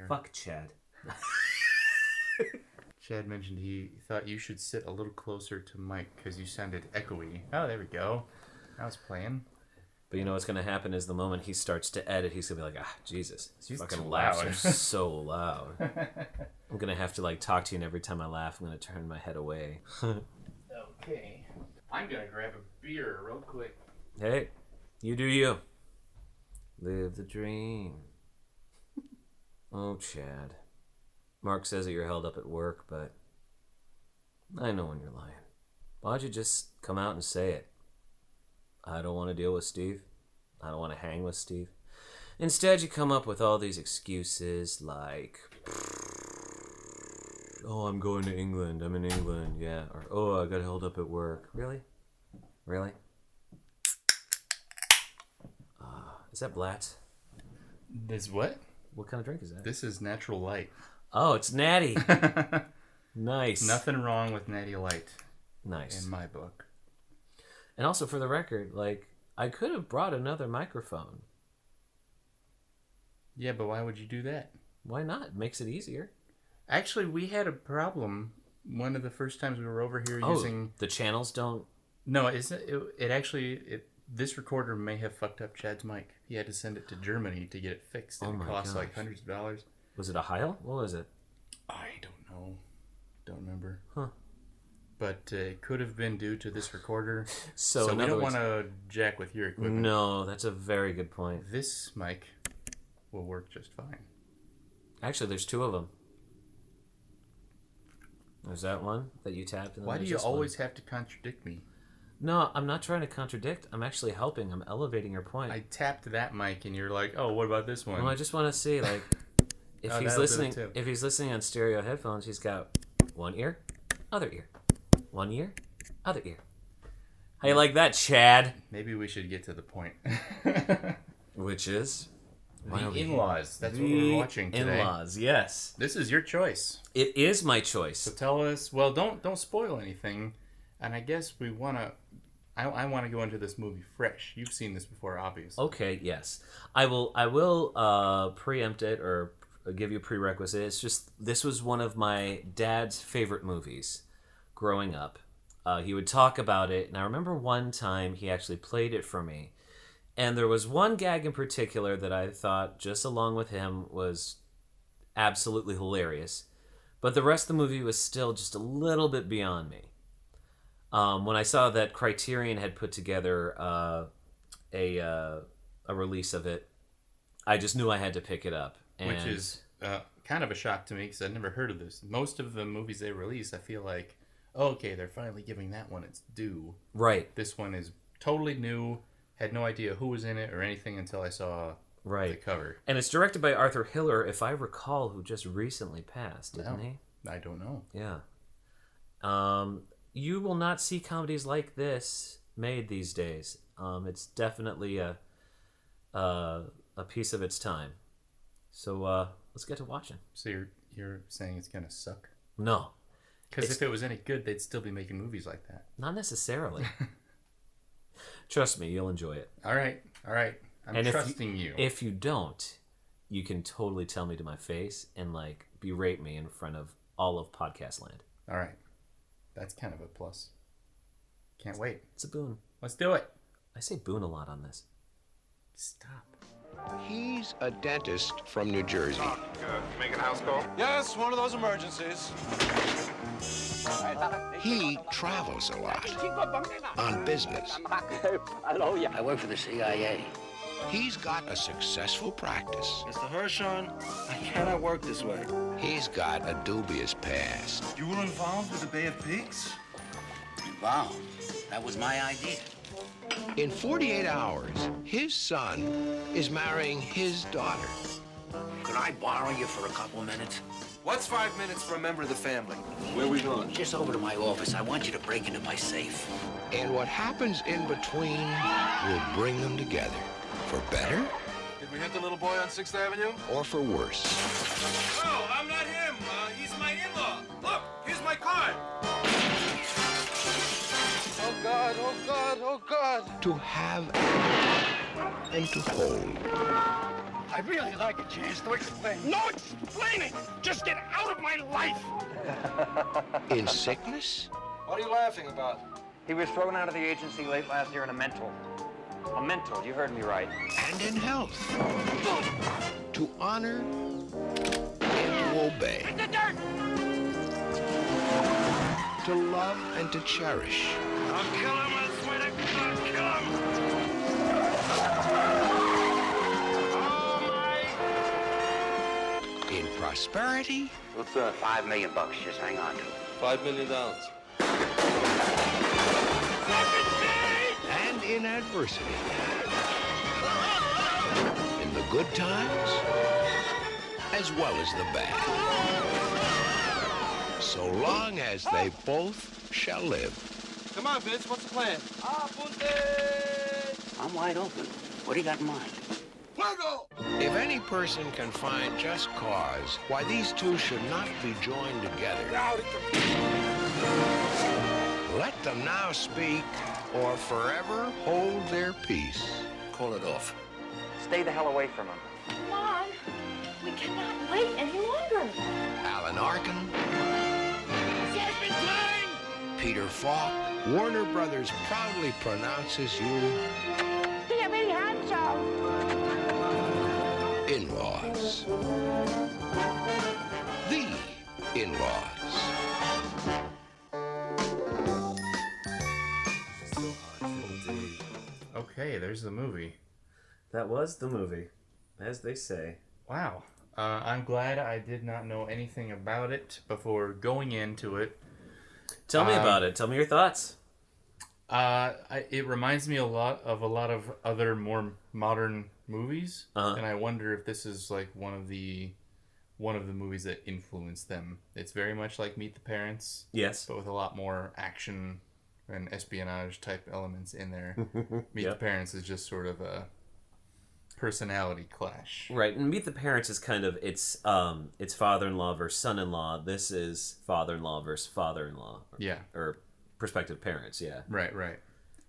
Fuck Chad. Chad mentioned he thought you should sit a little closer to Mike because you sounded echoey. Oh, there we go. Now it's playing. But you know what's going to happen is the moment he starts to edit, he's going to be like, Jesus, He's fucking too laughs loud. are so loud. I'm going to have to like talk to you, and every time I laugh, I'm going to turn my head away. Okay. I'm going to grab a beer real quick. Hey, you do you. Live the dream. Oh, Chad. Mark says that you're held up at work, but I know when you're lying. Why don't you just come out and say it? I don't want to deal with Steve. I don't want to hang with Steve. Instead, you come up with all these excuses like, oh, I'm going to England. I'm in England, yeah. Or, oh, I got held up at work. Really? Really? Is that Blatz? This what? What kind of drink is that? This is Natural Light. Oh, it's Natty. Nice. Nothing wrong with Natty Light. Nice. In my book. And also, for the record, like, I could have brought another microphone. Yeah, but why would you do that? Why not? It makes it easier. Actually, we had a problem one of the first times we were over here using... the channels don't... No, this recorder may have fucked up Chad's mic. He had to send it to Germany to get it fixed. And it cost like hundreds of dollars. Was it a Heil? What was it? I don't know. Don't remember. Huh. But it could have been due to this recorder. So we don't want to jack with your equipment. No, that's a very good point. This mic will work just fine. Actually, there's two of them. There's that one that you tapped. And Why do you always have to contradict me? No, I'm not trying to contradict. I'm actually helping. I'm elevating your point. I tapped that mic and you're like, oh, what about this one? Well, I just want to see, like, if he's listening. If he's listening on stereo headphones, he's got one ear, other ear, one ear, other ear. How you like that, Chad? Maybe we should get to the point. Which is the in-laws. That's what we're watching today. In-laws, yes. This is your choice. It is my choice. So tell us. Well, don't spoil anything. And I guess we want to... I want to go into this movie fresh. You've seen this before, obviously. Okay, yes. I will preempt it or give you a prerequisite. It's just, this was one of my dad's favorite movies growing up. He would talk about it, and I remember one time he actually played it for me. And there was one gag in particular that I thought, just along with him, was absolutely hilarious. But the rest of the movie was still just a little bit beyond me. When I saw that Criterion had put together a release of it, I just knew I had to pick it up. And which is kind of a shock to me because I'd never heard of this. Most of the movies they release, I feel like, oh, okay, they're finally giving that one its due. Right. This one is totally new. Had no idea who was in it or anything until I saw the cover. And it's directed by Arthur Hiller, if I recall, who just recently passed, didn't he? I don't know. Yeah. You will not see comedies like this made these days. It's definitely a piece of its time. So let's get to watching. So you're saying it's gonna suck? No, because if it was any good, they'd still be making movies like that. Not necessarily. Trust me, you'll enjoy it. All right. I'm trusting you. If you don't, you can totally tell me to my face and like berate me in front of all of podcast land. All right. That's kind of a plus. Can't wait. It's a boon. Let's do it. I say boon a lot on this. Stop. He's a dentist from New Jersey. Making a house call? Yes, one of those emergencies. He travels a lot on business. I work for the CIA. He's got a successful practice. Mr. Hershon, I cannot work this way. He's got a dubious past. You were involved with the Bay of Pigs? Involved? That was my idea. In 48 hours, his son is marrying his daughter. Could I borrow you for a couple minutes? What's 5 minutes for a member of the family? Where are we going? Just over to my office. I want you to break into my safe. And what happens in between will bring them together. For better? Did we hit the little boy on 6th Avenue? Or for worse. No, I'm not him. He's my in-law. Look, here's my card. Oh, God, oh, God, oh, God. To have and to hold. I'd really like a chance to explain. No explaining! Just get out of my life! In sickness? What are you laughing about? He was thrown out of the agency late last year in a mental. A mental, you heard me right. And in health. To honor and to obey. In the dirt! To love and to cherish. I'll kill him, I swear to God, kill him! Oh, my... In prosperity. What's that? $5 million. Just hang on to it. $5 million. And in adversity. In the good times, as well as the bad. So long as they both shall live. Come on, Vince, what's the plan? I'm wide open. What do you got in mind? Fuego! If any person can find just cause why these two should not be joined together, let them now speak or forever hold their peace. Call it off. Stay the hell away from him. Come on. We cannot wait any longer. Alan Arkin, Peter Falk, Warner Brothers proudly pronounces you in-laws. The in-laws. Okay, there's the movie. That was the movie, as they say. Wow. I'm glad I did not know anything about it before going into it. Tell me about it. Tell me your thoughts. It reminds me a lot of other more modern movies, and I wonder if this is like one of the movies that influenced them. It's very much like Meet the Parents, Yes. but with a lot more action and espionage type elements in there. Meet the Parents is just sort of a personality clash. Right, and Meet the Parents is kind of it's father-in-law versus son-in-law. This is father-in-law versus father-in-law. Yeah. Or prospective parents, yeah. Right.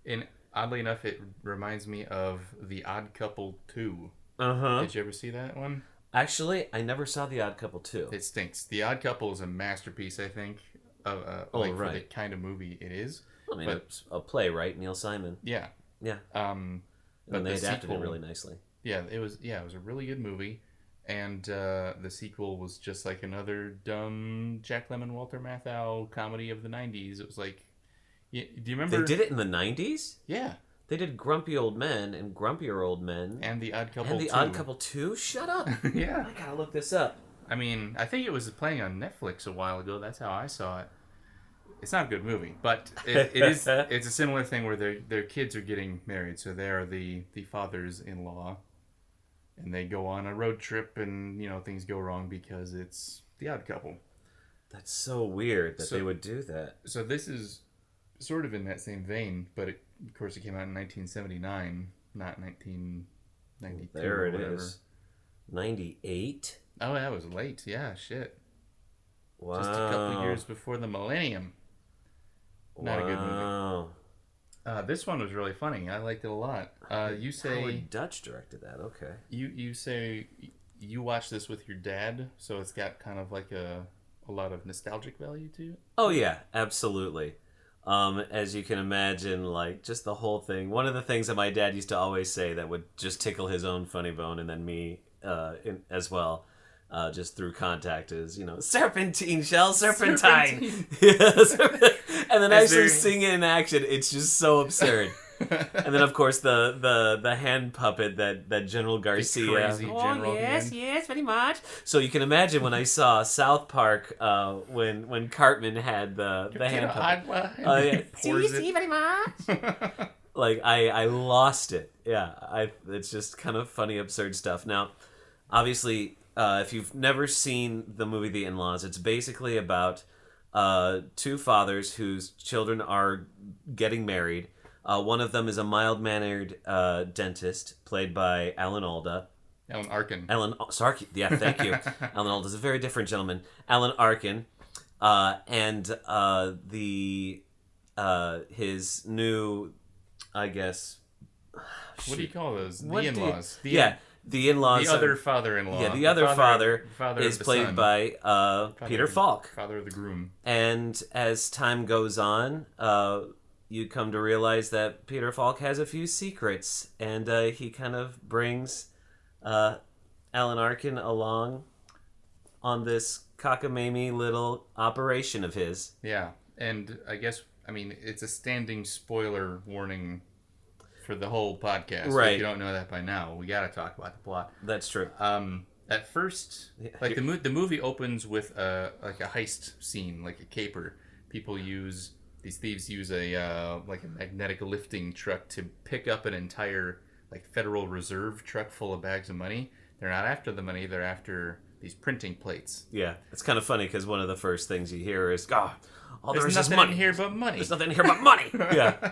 And oddly enough, it reminds me of The Odd Couple 2. Uh-huh. Did you ever see that one? Actually, I never saw The Odd Couple 2. It stinks. The Odd Couple is a masterpiece, I think, of for the kind of movie it is. I mean, it's a play, right? Neil Simon. Yeah. Yeah. But and they adapted sequel, it really nicely. Yeah, it was a really good movie. And the sequel was just like another dumb Jack Lemmon, Walter Matthau comedy of the 90s. It was like, do you remember? They did it in the 90s? Yeah. They did Grumpy Old Men and Grumpier Old Men. And The Odd Couple 2. And The Odd Couple 2? Shut up. Yeah. I gotta look this up. I mean, I think it was playing on Netflix a while ago. That's how I saw it. It's not a good movie, but it is. It's a similar thing where their kids are getting married, so they are the fathers-in-law, and they go on a road trip, and things go wrong because it's The Odd Couple. That's so weird that they would do that. So this is sort of in that same vein, but of course it came out in 1979, not 1992. There it or whatever. is. 98? Oh, that was late. Yeah, shit. Wow. Just a couple years before the millennium. Not a good movie. This one was really funny. I liked it a lot. You say Howard Dutch directed that. Okay. You say you watched this with your dad, so it's got kind of like a lot of nostalgic value to it. Oh yeah, absolutely. As you can imagine, like just the whole thing. One of the things that my dad used to always say that would just tickle his own funny bone, and then me as well. Just through contact is, serpentine, shell, serpentine. Yes. And then actually seeing it in action, it's just so absurd. And then, of course, the hand puppet that General Garcia. The crazy General hand. Yes, very much. So you can imagine when I saw South Park, when Cartman had the hand puppet. See very much. Like, I lost it. Yeah, it's just kind of funny, absurd stuff. Now, obviously... if you've never seen the movie The In-Laws, it's basically about two fathers whose children are getting married. One of them is a mild-mannered dentist, played by Alan Arkin. Sorry, yeah, thank you. Alan Alda is a very different gentleman. Alan Arkin, and his new, I guess... What do you call those? The in-laws. the in-laws. The other father-in-law. Yeah, the other father is of the played son. by Peter Falk. Father of the groom. And as time goes on, you come to realize that Peter Falk has a few secrets, and he kind of brings Alan Arkin along on this cockamamie little operation of his. Yeah, and I guess, it's a standing spoiler warning for the whole podcast. Right. If you don't know that by now, we got to talk about the plot. That's true. At first, like the movie opens with a heist scene, like a caper. These thieves use a magnetic lifting truck to pick up an entire Federal Reserve truck full of bags of money. They're not after the money; they're after these printing plates. Yeah, it's kind of funny because one of the first things you hear is, "God, all there There's is nothing money in here but money. There's nothing in here but money." Yeah.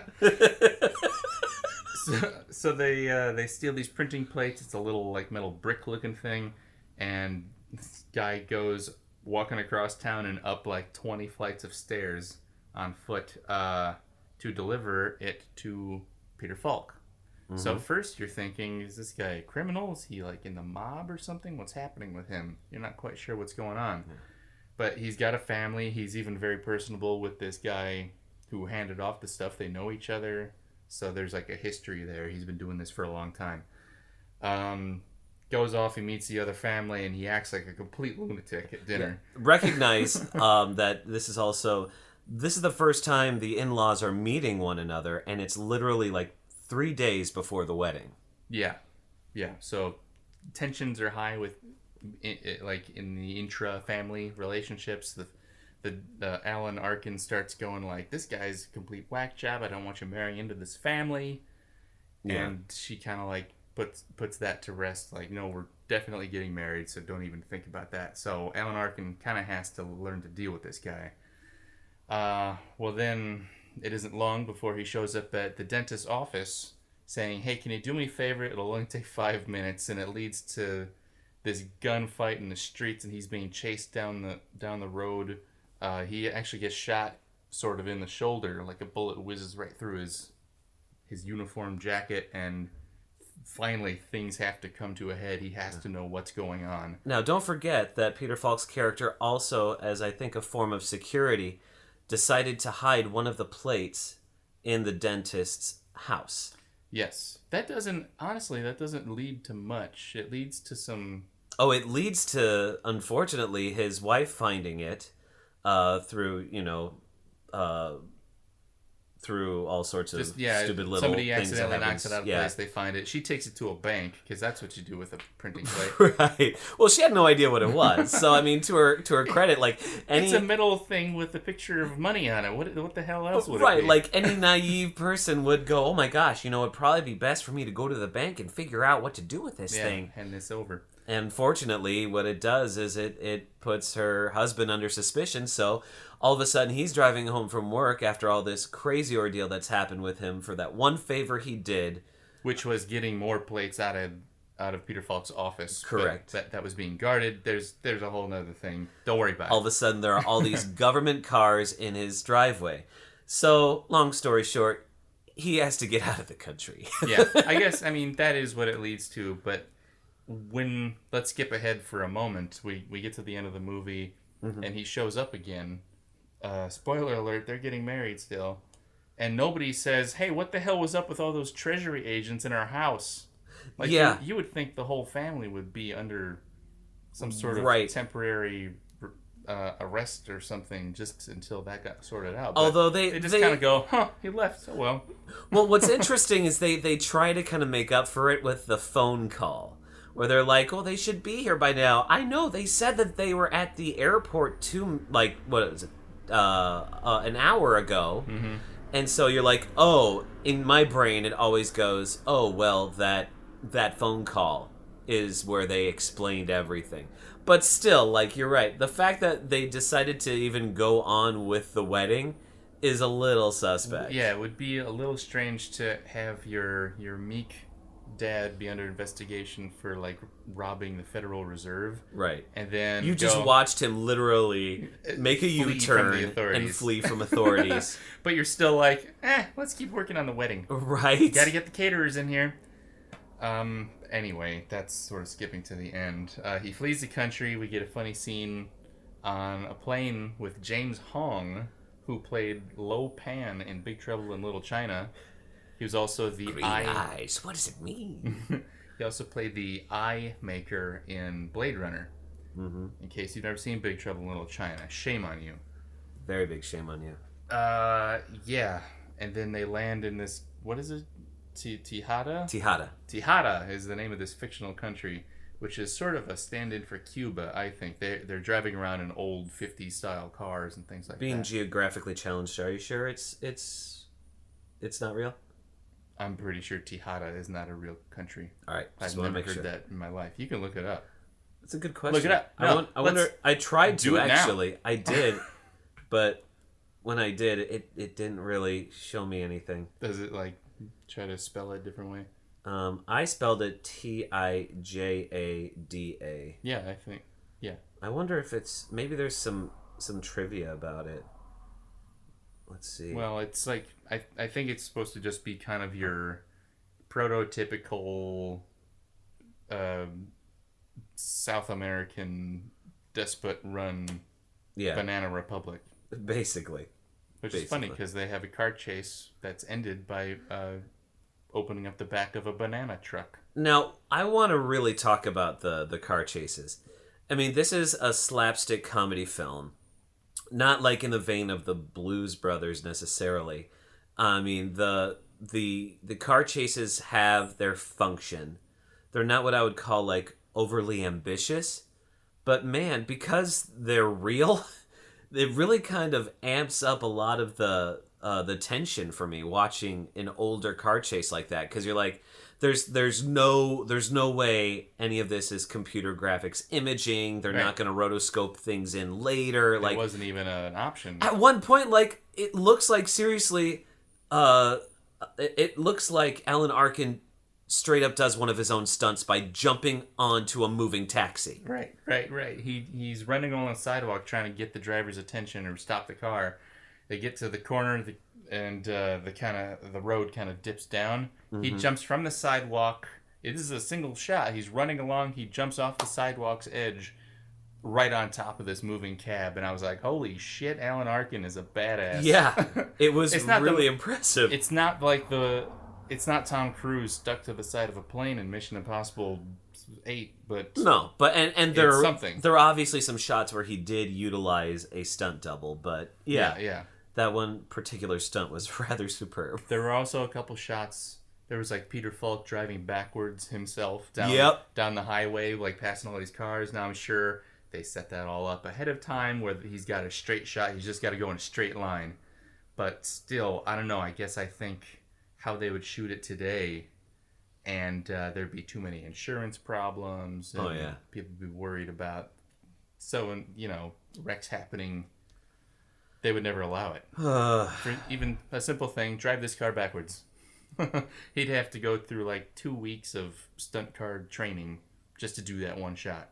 So they steal these printing plates. It's a little metal brick looking thing, and this guy goes walking across town and up 20 flights of stairs on foot to deliver it to Peter Falk. Mm-hmm. So first you're thinking, is this guy a criminal? Is he in the mob or something? What's happening with him? You're not quite sure what's going on. Yeah. But he's got a family. He's even very personable with this guy who handed off the stuff. They know each other. So there's a history there. He's been doing this for a long time. Goes off, he meets the other family, and he acts like a complete lunatic at dinner. Yeah. Recognize that this is the first time the in-laws are meeting one another, and it's literally 3 days before the wedding. Yeah. So tensions are high with in the intra-family relationships. The Alan Arkin starts going this guy's a complete whack job. I don't want you marrying into this family. Yeah. And she kind of puts that to rest. No, we're definitely getting married, so don't even think about that. So Alan Arkin kind of has to learn to deal with this guy. Well, then it isn't long before he shows up at the dentist's office saying, "Hey, can you do me a favor? It'll only take 5 minutes," and it leads to this gunfight in the streets, and he's being chased down the road. He actually gets shot sort of in the shoulder, a bullet whizzes right through his uniform jacket, and finally things have to come to a head. He has to know what's going on. Now, don't forget that Peter Falk's character also, as I think a form of security, decided to hide one of the plates in the dentist's house. Yes. That doesn't lead to much. It leads to some... Oh, it leads to, unfortunately, his wife finding it through all sorts of stupid little somebody things. Accidentally knocks it out of place. They find it. She takes it to a bank because that's what you do with a printing plate. Right. Well, she had no idea what it was. So to her credit, it's a metal thing with a picture of money on it. What the hell else would it be? Right. Any naive person would go, "Oh my gosh, it'd probably be best for me to go to the bank and figure out what to do with this thing." Hand this over. And fortunately, what it does is it puts her husband under suspicion. So all of a sudden, he's driving home from work after all this crazy ordeal that's happened with him for that one favor he did, which was getting more plates out of Peter Falk's office. Correct. That was being guarded. There's a whole other thing. Don't worry about it. All of a sudden, there are all these government cars in his driveway. So, long story short, he has to get out of the country. Yeah, I guess. That is what it leads to, but. Let's skip ahead for a moment. We get to the end of the movie, mm-hmm. and he shows up again. Spoiler alert, they're getting married still. And nobody says, "Hey, what the hell was up with all those treasury agents in our house?" You would think the whole family would be under some sort of temporary arrest or something just until that got sorted out. But although they just kind of go, he left, so well. Well, what's interesting is they try to kind of make up for it with the phone call. Where they're like, "Oh, they should be here by now." I know they said that they were at the airport an hour ago, mm-hmm. and so you're like, "Oh," in my brain it always goes, "Oh, well, that phone call is where they explained everything." But still, you're right. The fact that they decided to even go on with the wedding is a little suspect. Yeah, it would be a little strange to have your meek dad be under investigation for robbing the Federal Reserve, right? And then you just watched him literally make a U-turn and flee from authorities. But you're still let's keep working on the wedding, right? Got to get the caterers in here. Anyway, that's sort of skipping to the end. He flees the country. We get a funny scene on a plane with James Hong, who played Lo Pan in Big Trouble in Little China. He was also the Green eyes. What does it mean? He also played the eye maker in Blade Runner. Mm-hmm. In case you've never seen Big Trouble in Little China, shame on you. Very big shame on you. Yeah. And then they land in this, what is it? Tejada? Tejada is the name of this fictional country, which is sort of a stand-in for Cuba, I think. They're driving around in old 50s style cars and things like that. Being geographically challenged, are you sure it's not real? I'm pretty sure Tejada is not a real country. All right, I've never heard that in my life. You can look it up. That's a good question. Look it up. No, I wonder. I tried to actually. Now. I did, but when I did, it didn't really show me anything. Does it like try to spell it a different way? I spelled it Tijada. Yeah, I think. Yeah. I wonder if it's maybe there's some trivia about it. Let's see. Well, it's like I think it's supposed to just be kind of your prototypical South American despot-run banana republic. Basically. Which is funny because they have a car chase that's ended by opening up the back of a banana truck. Now, I want to really talk about the car chases. I mean, this is a slapstick comedy film. Not like in the vein of the Blues Brothers necessarily. I mean, the car chases have their function. They're not what I would call like overly ambitious, but man, because they're real, it really kind of amps up a lot of the tension for me watching an older car chase like that, because you're like, there's no way any of this is computer graphics imaging. They're not going to rotoscope things in later. It wasn't even an option. At one point, like, it looks like seriously, it looks like Alan Arkin straight up does one of his own stunts by jumping onto a moving taxi. Right. He's running along the sidewalk trying to get the driver's attention or stop the car. They get to the corner and the road kind of dips down. Mm-hmm. He jumps from the sidewalk. It is a single shot. He's running along. He jumps off the sidewalk's edge right on top of this moving cab. And I was like, holy shit, Alan Arkin is a badass. Yeah, it was really impressive. It's not like it's not Tom Cruise stuck to the side of a plane in Mission Impossible 8, but no, but and there are something. There are obviously some shots where he did utilize a stunt double, but yeah. That one particular stunt was rather superb. There were also a couple shots. There was like Peter Falk driving backwards himself down the highway, like passing all these cars. Now I'm sure they set that all up ahead of time where he's got a straight shot. He's just got to go in a straight line. But still, I don't know. I think how they would shoot it today, and there'd be too many insurance problems. And people would be worried about. So, wrecks happening. They would never allow it. For even a simple thing, drive this car backwards. He'd have to go through like 2 weeks of stunt car training just to do that one shot.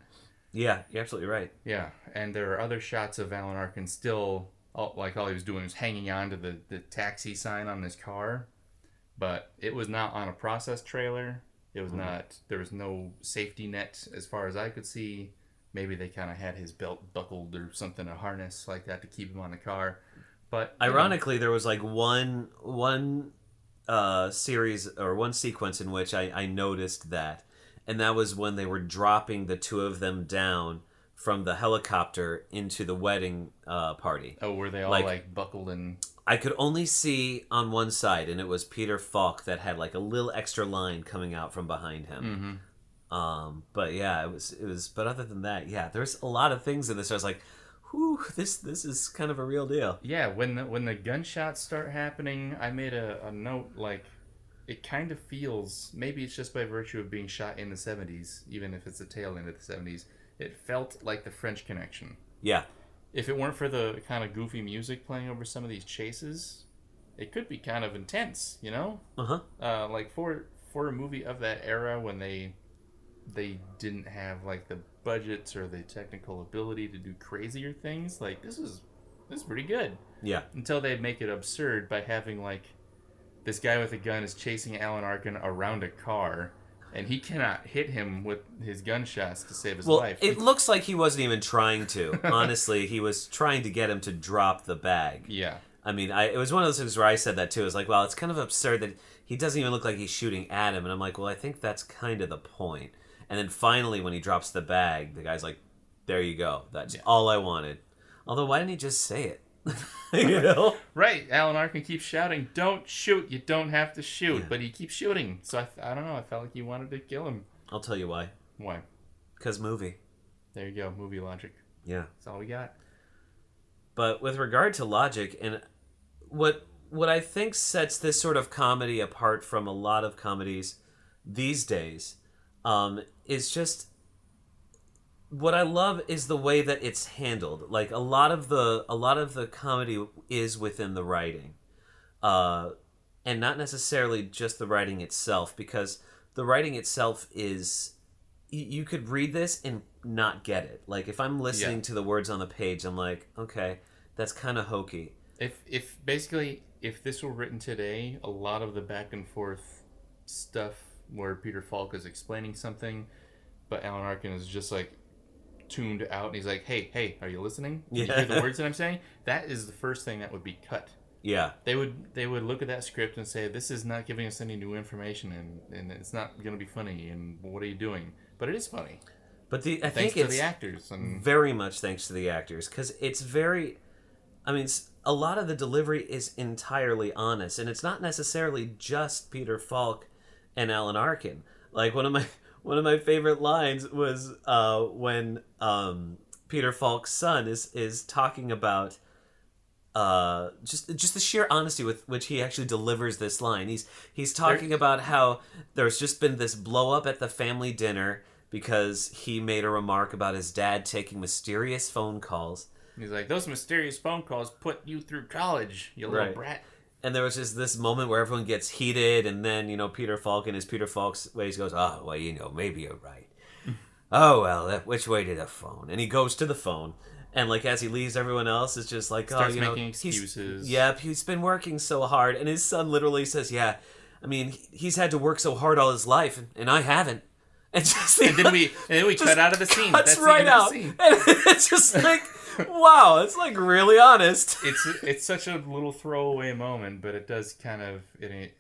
Yeah, you're absolutely right. Yeah, and there are other shots of Alan Arkin still, all he was doing was hanging on to the taxi sign on his car. But it was not on a process trailer. It was not, there was no safety net as far as I could see. Maybe they kind of had his belt buckled or something, a harness like that to keep him on the car. But ironically, there was like one series or one sequence in which I noticed that, and that was when they were dropping the two of them down from the helicopter into the wedding party. Oh, were they all like buckled in? I could only see on one side, and it was Peter Falk that had like a little extra line coming out from behind him. Mm-hmm. But yeah, it was. But other than that, yeah, there's a lot of things in this. I was like, whew, this is kind of a real deal. Yeah, when the gunshots start happening, I made a note like, it kind of feels, maybe it's just by virtue of being shot in the 70s, even if it's the tail end of the 70s, it felt like the French Connection. Yeah. If it weren't for the kind of goofy music playing over some of these chases, it could be kind of intense, Uh-huh. Like for a movie of that era when they didn't have like the budgets or the technical ability to do crazier things, like this is pretty good. Yeah. Until they make it absurd by having like this guy with a gun is chasing Alan Arkin around a car. And he cannot hit him with his gunshots to save his Well, life. it looks like he wasn't even trying to. Honestly, he was trying to get him to drop the bag. Yeah. I mean, it was one of those things where I said that too. It was like, well, it's kind of absurd that he doesn't even look like he's shooting at him. And I'm like, well, I think that's kind of the point. And then finally, when he drops the bag, the guy's like, there you go. That's all I wanted. Although, why didn't he just say it? You know? Right. Alan Arkin keeps shouting, don't shoot. You don't have to shoot. Yeah. But he keeps shooting. So I don't know. I felt like he wanted to kill him. I'll tell you why. Why? Because movie. There you go. Movie logic. Yeah. That's all we got. But with regard to logic, and what I think sets this sort of comedy apart from a lot of comedies these days is just... What I love is the way that it's handled. Like a lot of the comedy is within the writing, and not necessarily just the writing itself, because the writing itself is you could read this and not get it. Like if I'm listening to the words on the page, I'm like, okay, that's kind of hokey. If this were written today, a lot of the back and forth stuff where Peter Falk is explaining something, but Alan Arkin is just like tuned out and he's like, hey, are you listening? Can you hear the words that I'm saying? That is the first thing that would be cut. Yeah. They would look at that script and say, this is not giving us any new information and it's not going to be funny and what are you doing? But it is funny. But I think thanks it's to the actors. And very much thanks to the actors, because it's very... I mean, a lot of the delivery is entirely honest, and it's not necessarily just Peter Falk and Alan Arkin. Like one of my favorite lines was when Peter Falk's son is talking about just the sheer honesty with which he actually delivers this line. He's talking about how there's just been this blow up at the family dinner because he made a remark about his dad taking mysterious phone calls. He's like, those mysterious phone calls put you through college, you little brat. And there was just this moment where everyone gets heated, and then, Peter Falk in his Peter Falk's ways goes, oh, well, maybe you're right. Oh, well, which way to the phone? And he goes to the phone, and, like, as he leaves, everyone else is just like, starts making excuses. He's been working so hard. And his son literally says, yeah, I mean, he's had to work so hard all his life, and I haven't. And then we cut out of the scene. That's right out. And it's just like... Wow, it's like really honest. It's such a little throwaway moment, but it does kind of it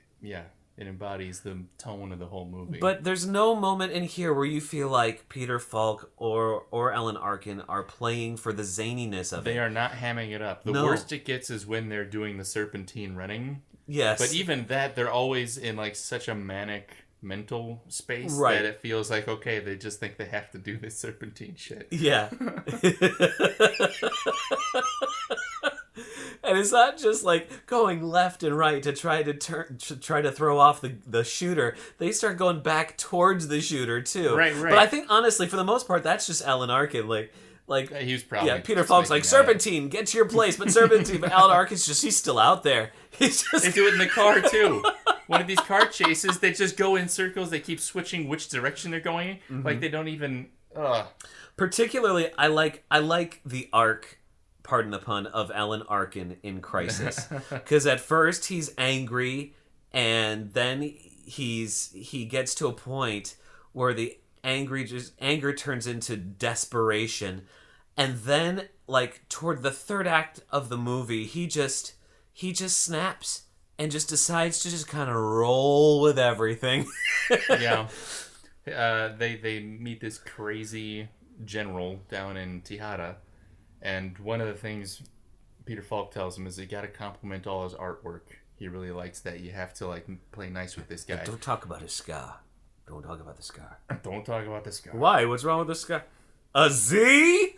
embodies the tone of the whole movie. But there's no moment in here where you feel like Peter Falk or Alan Arkin are playing for the zaniness of it. They are not hamming it up. The worst it gets is when they're doing the serpentine running. Yes. But even that, they're always in like such a manic mental space that it feels like, okay, they just think they have to do this serpentine shit. Yeah. And it's not just like going left and right to try to throw off the shooter. They start going back towards the shooter too. Right. But I think honestly, for the most part, that's just Alan Arkin. Like he was probably Peter Falk's like, serpentine, get to your place, but serpentine. But Alan Arkin's he's still out there. They do it in the car too. One of these car chases, they just go in circles. They keep switching which direction they're going. Mm-hmm. Like they don't even. Particularly, I like the arc, pardon the pun, of Alan Arkin in Crisis, because at first he's angry, and then he gets to a point where the anger turns into desperation, and then like toward the third act of the movie, he just snaps. And just decides to just kind of roll with everything. Yeah. They meet this crazy general down in Tejada. And one of the things Peter Falk tells him is you got to compliment all his artwork. He really likes that. You have to like play nice with this guy. Don't talk about his scar. Don't talk about the scar. Don't talk about the scar. Why? What's wrong with the scar? A Z?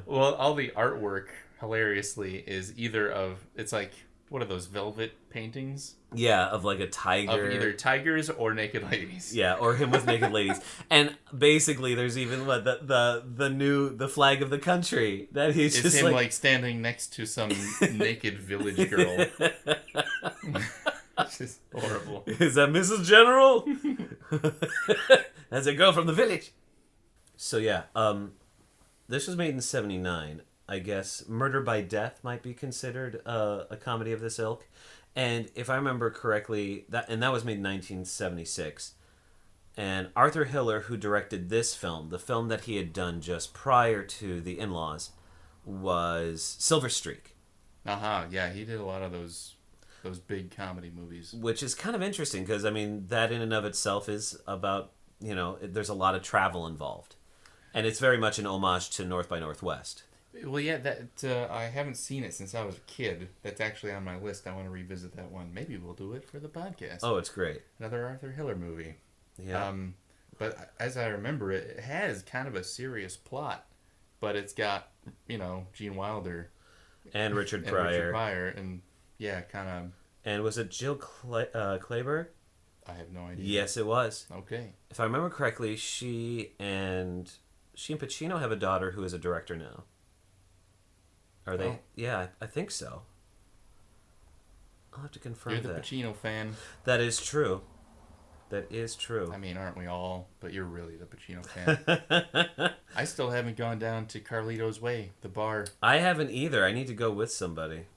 Well, all the artwork... hilariously is either of it's like what are those velvet paintings of like a tiger of either tigers or naked ladies or him with naked ladies, and basically there's even the flag of the country that he's it's just him like standing next to some naked village girl. It's just horrible. Is that Mrs. General? That's a girl from the village. So this was made in 1979. I guess Murder by Death might be considered a comedy of this ilk. And if I remember correctly, that was made in 1976. And Arthur Hiller, who directed this film, the film that he had done just prior to The In-Laws, was Silver Streak. Yeah, he did a lot of those big comedy movies. Which is kind of interesting because, I mean, that in and of itself is about, there's a lot of travel involved. And it's very much an homage to North by Northwest. Well, yeah, that I haven't seen it since I was a kid. That's actually on my list. I want to revisit that one. Maybe we'll do it for the podcast. Oh, it's great. Another Arthur Hiller movie. Yeah. But as I remember it has kind of a serious plot. But it's got, Gene Wilder. And Richard Pryor. And, yeah, kind of... And was it Jill Clayburgh? I have no idea. Yes, it was. Okay. If I remember correctly, she and Pacino have a daughter who is a director now. Are they? Yeah, I think so. I'll have to confirm that. You're the Pacino fan. That is true. That is true. I mean, aren't we all? But you're really the Pacino fan. I still haven't gone down to Carlito's Way, the bar. I haven't either. I need to go with somebody.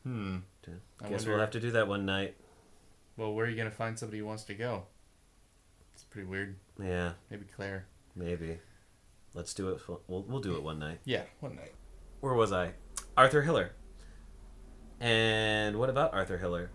Guess we'll have to do that one night. Well, where are you going to find somebody who wants to go? It's pretty weird. Yeah. Maybe Claire. Maybe. Let's do it. We'll do it one night. Yeah, one night. Where was I? Arthur Hiller. And what about Arthur Hiller?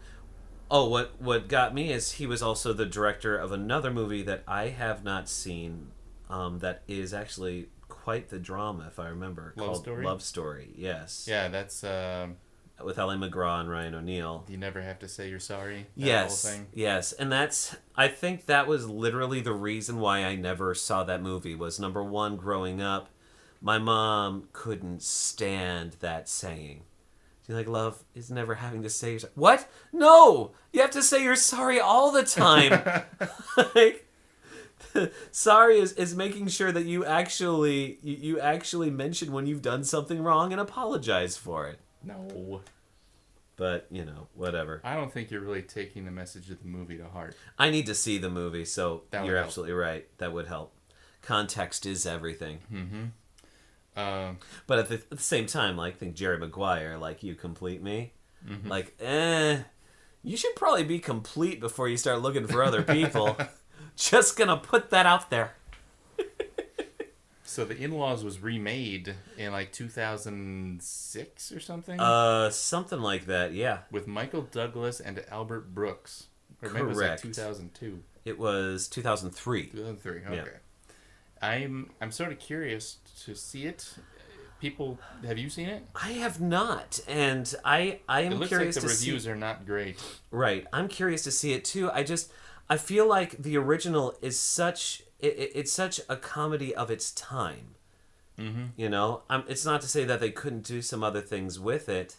Oh, what got me is he was also the director of another movie that I have not seen that is actually quite the drama, if I remember. Called Love Story, yes. Yeah, that's... with Ally McGraw and Ryan O'Neal. You never have to say you're sorry. Yes, whole thing. yes. And I think that was literally the reason why I never saw that movie was, number one, growing up, my mom couldn't stand that saying. She's like, love is never having to say you're sorry. What? No! You have to say you're sorry all the time. Like, sorry is making sure that you actually mention when you've done something wrong and apologize for it. No. But, whatever. I don't think you're really taking the message of the movie to heart. I need to see the movie, so you're help. absolutely right. That would help. Context is everything. Mm-hmm. But at the same time, think Jerry Maguire, You Complete Me. Mm-hmm. You should probably be complete before you start looking for other people. Just gonna put that out there. So The In-Laws was remade in 2006 or something? Something like that, yeah. With Michael Douglas and Albert Brooks. Or Correct. maybe it was 2002. It was 2003. 2003, okay. Yeah. I'm sort of curious to see it. People, have you seen it? I have not, and I am it looks curious like the to reviews are not great. Right, I'm curious to see it too. I feel like the original is it's such a comedy of its time. Mm-hmm. It's not to say that they couldn't do some other things with it,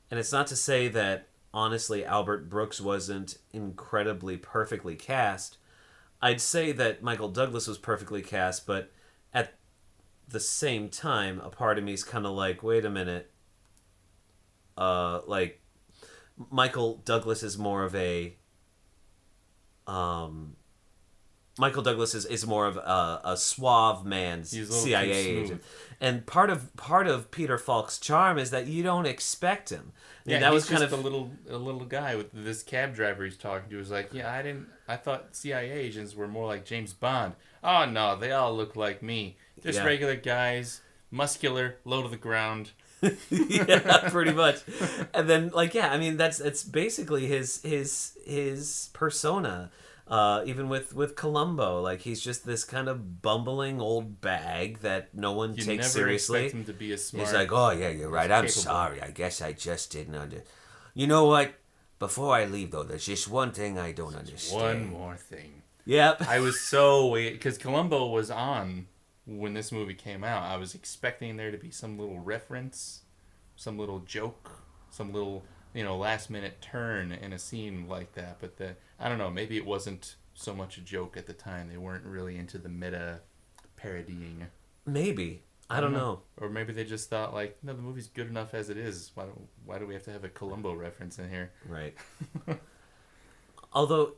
and it's not to say that honestly Albert Brooks wasn't incredibly perfectly cast. I'd say that Michael Douglas was perfectly cast, but at the same time, a part of me is kind of like, wait a minute. Michael Douglas is more of a... Michael Douglas is more of a suave man, CIA agent, and part of Peter Falk's charm is that you don't expect him. That was kind of a little guy with this cab driver he's talking to. Was like, I thought CIA agents were more like James Bond. Oh no, they all look like me, just regular guys, muscular, low to the ground. Yeah, pretty much. And then that's basically his persona. Even with Columbo, he's just this kind of bumbling old bag that no one takes seriously. You never expect him to be as smart. He's like, oh yeah, you're right. I'm sorry. I guess I just didn't You know what? Before I leave though, there's just one thing I don't understand. One more thing. Yep. I was so because Columbo was on when this movie came out. I was expecting there to be some little reference, some little joke, some little last minute turn in a scene like that. But I don't know, maybe it wasn't so much a joke at the time. They weren't really into the meta parodying. Maybe. I don't know. Or maybe they just thought no, the movie's good enough as it is. Why do we have to have a Columbo reference in here? Right. Although,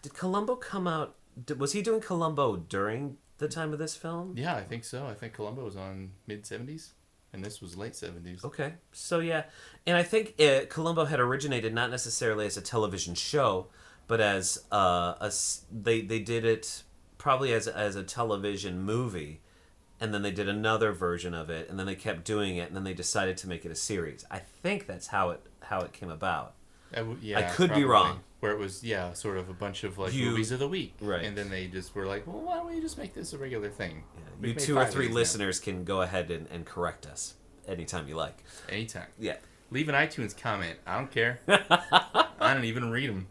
did Columbo come out... Was he doing Columbo during the time of this film? Yeah, I think so. I think Columbo was on mid-70s. And this was late 70s. Okay, so yeah, and I think Columbo had originated not necessarily as a television show, but as they did it probably as a television movie, and then they did another version of it, and then they kept doing it, and then they decided to make it a series. I think that's how it came about. Yeah, I could probably. be wrong. Where it was, sort of a bunch of movies of the week. Right. And then they just were like, well, why don't we just make this a regular thing? Yeah, you 2 or 3 listeners can go ahead and correct us anytime you like. Anytime. Yeah. Leave an iTunes comment. I don't care. I don't even read them.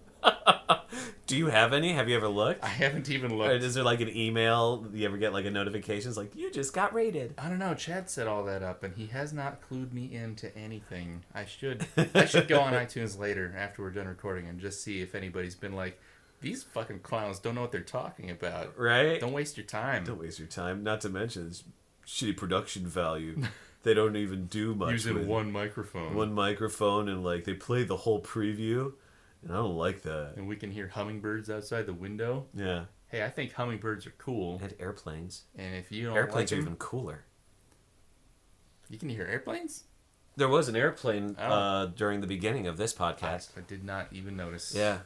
Do you have any? Have you ever looked? I haven't even looked. Or is there like an email? You ever get like a notification? It's like, you just got rated. I don't know. Chad set all that up, and he has not clued me into anything. I should go on iTunes later after we're done recording and just see if anybody's been like, these fucking clowns don't know what they're talking about. Right? Don't waste your time. Don't waste your time. Not to mention it's shitty production value. They don't even do much. Using one microphone. One microphone, and like they play the whole preview. And I don't like that. And we can hear hummingbirds outside the window. Yeah. Hey, I think hummingbirds are cool. And airplanes. And if you don't airplanes like are them, even cooler. You can hear airplanes? There was an airplane during the beginning of this podcast. I did not even notice. Yeah.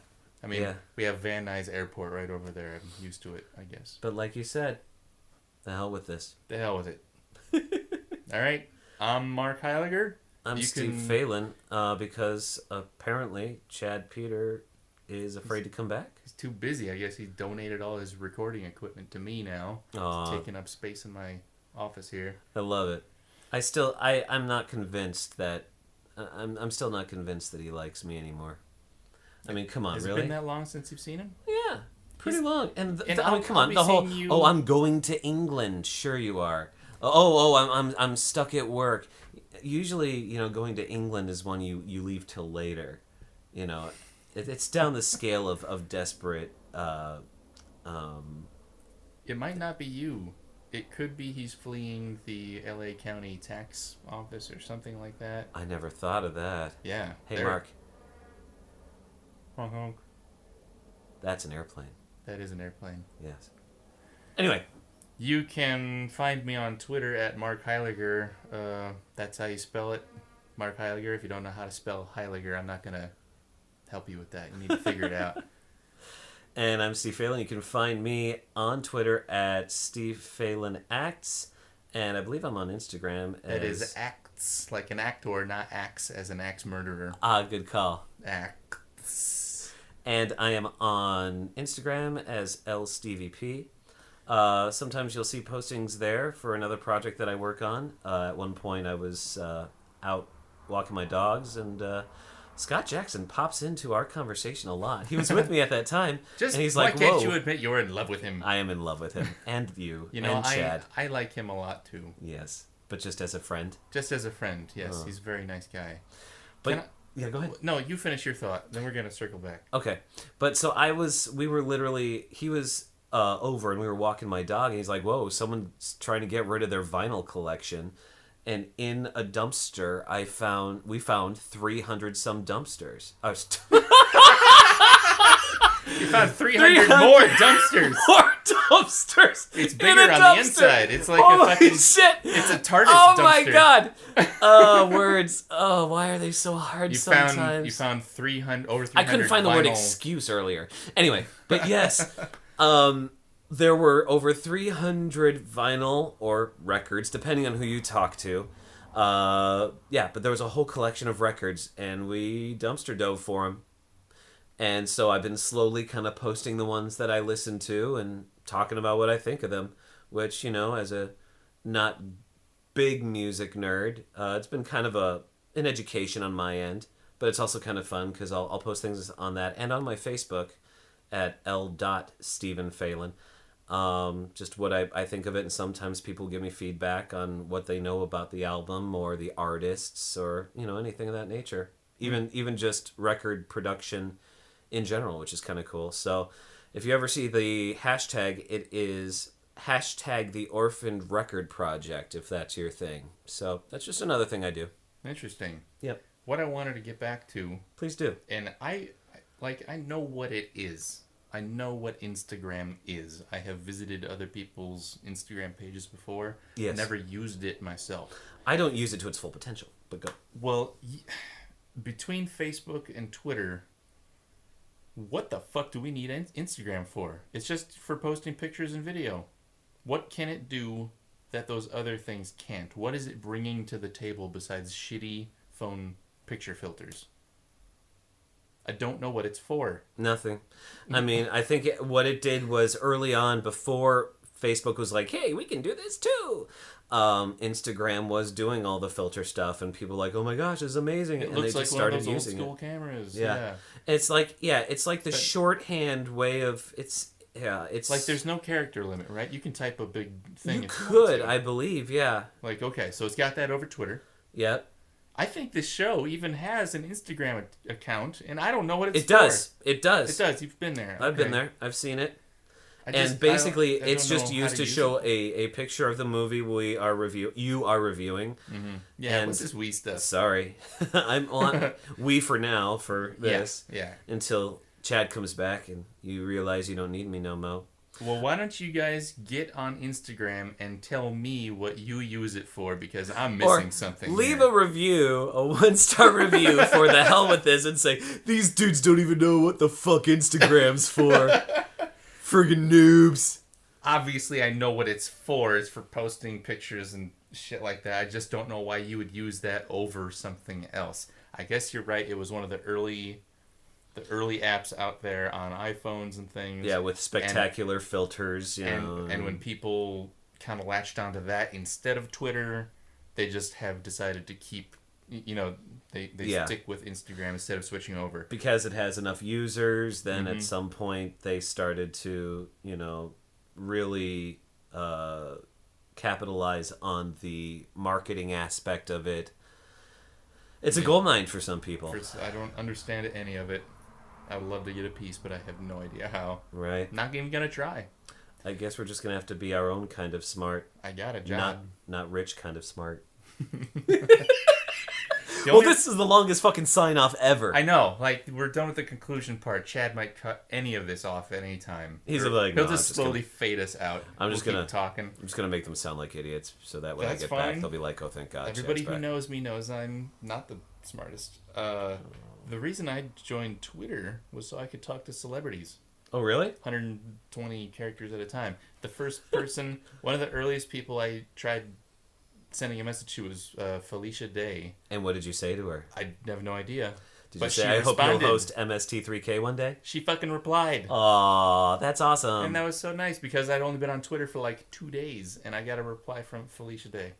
I mean, we have Van Nuys Airport right over there. I'm used to it, I guess. But like you said, the hell with this. The hell with it. All right. I'm Mark Heiliger. I'm Steve Phelan, because apparently Chad Peter is afraid to come back. He's too busy. I guess he donated all his recording equipment to me now. It's taking up space in my office here. I love it. I'm not convinced that I'm still not convinced that he likes me anymore. I mean, come on, Has really? it been that long since you've seen him? Yeah, pretty long. And I mean, come on, the whole I'm going to England. Sure you are. I'm stuck at work. Usually, going to England is one you leave till later. It's down the scale of desperate. It might not be you. It could be he's fleeing the LA County tax office or something like that. I never thought of that. Yeah. Hey, Mark. Honk honk. That's an airplane. That is an airplane. Yes. Anyway. You can find me on Twitter at Mark Heiliger. That's how you spell it. Mark Heiliger. If you don't know how to spell Heiliger, I'm not going to help you with that. You need to figure it out. And I'm Steve Phelan. You can find me on Twitter at Steve Phelan Acts. And I believe I'm on Instagram as... It is acts, like an actor, not axe as an axe murderer. Ah, good call. Acts. And I am on Instagram as LStevieP. Sometimes you'll see postings there for another project that I work on. At one point I was out walking my dogs, and Scott Jackson pops into our conversation a lot. He was with me at that time, and he's like, why can't you admit you're in love with him? I am in love with him, and you, you know, and Chad. I like him a lot too. Yes, but just as a friend. Just as a friend, yes. He's a very nice guy. But yeah, go ahead. No, you finish your thought, then we're going to circle back. Okay, but so he was over, and we were walking my dog, and he's like, whoa, someone's trying to get rid of their vinyl collection. And in a dumpster, we found 300 some dumpsters. You found 300 more dumpsters. More dumpsters. It's bigger on the inside. It's like a fucking shit. It's a TARDIS dumpster. dumpster. My god. Words. Oh, why are they so hard sometimes? You found over 300. I couldn't find the word excuse earlier. Anyway, but yes. There were over 300 vinyl or records, depending on who you talk to. But there was a whole collection of records, and we dumpster dove for them. And so I've been slowly kind of posting the ones that I listen to and talking about what I think of them, which, as a not big music nerd, it's been kind of an education on my end, but it's also kind of fun because I'll post things on that and on my Facebook at l.stephenphelan. Just what I think of it, and sometimes people give me feedback on what they know about the album or the artists or anything of that nature, even just record production in general, which is kind of cool. So if you ever see the hashtag, it is hashtag the Orphaned Record Project, if that's your thing. So that's just another thing I do. Interesting. Yep. What I wanted to get back to, please do, and I know what it is, I know what Instagram is. I have visited other people's Instagram pages before. Yes. Never used it myself. I don't use it to its full potential, but go. Well, between Facebook and Twitter, what the fuck do we need Instagram for? It's just for posting pictures and video. What can it do that those other things can't? What is it bringing to the table besides shitty phone picture filters? I don't know what it's for. Nothing. I mean, I think what it did was early on, before Facebook was like, hey, we can do this too. Instagram was doing all the filter stuff, and people were like, oh my gosh, it's amazing. It and looks they like just one of started those old using school it. cameras. Yeah. It's like the shorthand way of it's like there's no character limit, right? You can type a big thing. You could, I believe, yeah. Like, okay, so it's got that over Twitter. Yep. I think this show even has an Instagram account, and I don't know what it's It does. It does. It does. You've been there. I've been there. I've seen it. And basically, I don't it's just know used how to use show it. a picture of the movie you are reviewing. Mm-hmm. Yeah, and what's this we stuff? Sorry. I'm on we for now for this. Yeah. Until Chad comes back and you realize you don't need me no mo. Well, why don't you guys get on Instagram and tell me what you use it for, because I'm missing something. Leave a review, a 1-star review for the hell with this, and say, these dudes don't even know what the fuck Instagram's for. Friggin' noobs. Obviously, I know what it's for. It's for posting pictures and shit like that. I just don't know why you would use that over something else. I guess you're right. It was one of the early apps out there on iPhones and things. Yeah, with spectacular filters, And when people kind of latched onto that instead of Twitter, they just have decided to keep, they stick with Instagram instead of switching over. Because it has enough users, then at some point they started to, really capitalize on the marketing aspect of it. It's a goldmine for some people. I don't understand any of it. I would love to get a piece, but I have no idea how. Right. Not even gonna try. I guess we're just gonna have to be our own kind of smart. I got a job. Not rich kind of smart. Well, this is the longest fucking sign off ever. I know. Like, we're done with the conclusion part. Chad might cut any of this off at any time. He'll just slowly fade us out. I'm just gonna keep talking. I'm just gonna make them sound like idiots, so that when That's I get fine. back, they'll be like, "Oh, thank God." Everybody Chad's who back. knows me knows I'm not the smartest. The reason I joined Twitter was so I could talk to celebrities. Oh, really? 120 characters at a time. The first person, one of the earliest people I tried sending a message to was Felicia Day. And what did you say to her? I have no idea. Did you say, I hope you'll host MST3K one day? She fucking replied. Aw, that's awesome. And that was so nice because I'd only been on Twitter for like 2 days and I got a reply from Felicia Day.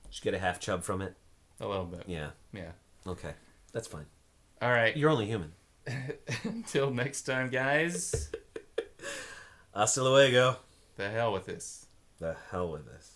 Did you get a half chub from it? A little bit. Yeah. Yeah. Okay. That's fine. All right. You're only human. Until next time, guys. Hasta luego. The hell with this. The hell with this.